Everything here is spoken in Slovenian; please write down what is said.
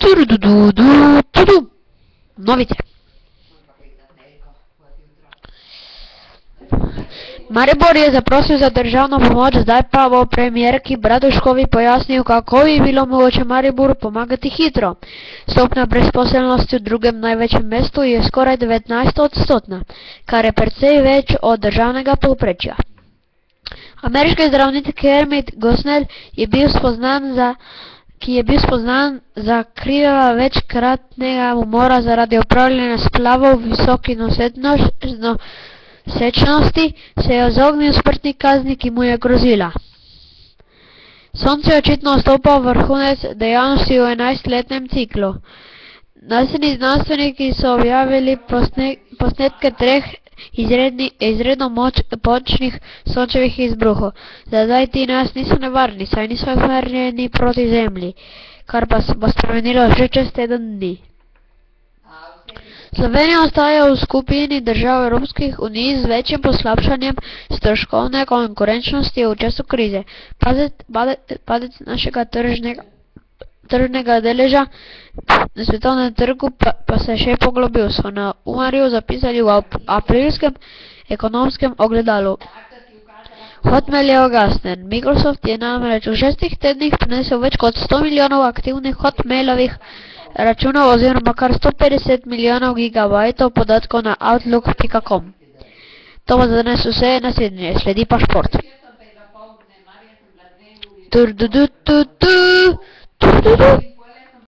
Tudu. Novice. Maribor je zaprosil za državno pomoč, zdaj pa bo premijerki Bratuškovi pojasnil, kako bi bilo mogoče Mariboru pomagati hitro. Stopnja brezposelnosti v drugem največjem mestu je skoraj 19%, kar je precej več od državnega povprečja. Ameriški zdravnik Kermit Gosnell je bil spoznan za krivega večkratnega umora zaradi opravljanja splavov v visoki nosečnosti, se je izognil smrtni kazni, ki mu je grozila. Sonce je očitno vstopal vrhunec dejavnosti v 11-letnem ciklu. Nasilni znanstveniki so objavili posnetke treh izredno močnih sončevih izbruhov. Za zdaj ti nas niso nevarni, saj niso usmerjeni proti Zemlji, kar pa se bo spremenilo že čez teden dni. Slovenija ostaja v skupini držav Evropskih unij z večjim poslabšanjem stroškovne konkurenčnosti v času krize. Padec našega tržnega deleža na svetovnem trgu pa se še poglobil, so na Umarju zapisali v aprilskem ekonomskem ogledalu. Hotmail je ugasnjen. Microsoft je namreč v 6 tednih prinesel več kot 100 milijonov aktivnih Hotmailovih računov oziroma kar 150 milijonov gigabajtov podatkov na outlook.com. To bo za danes vse, naslednje sledi pa šport. Turdudududu.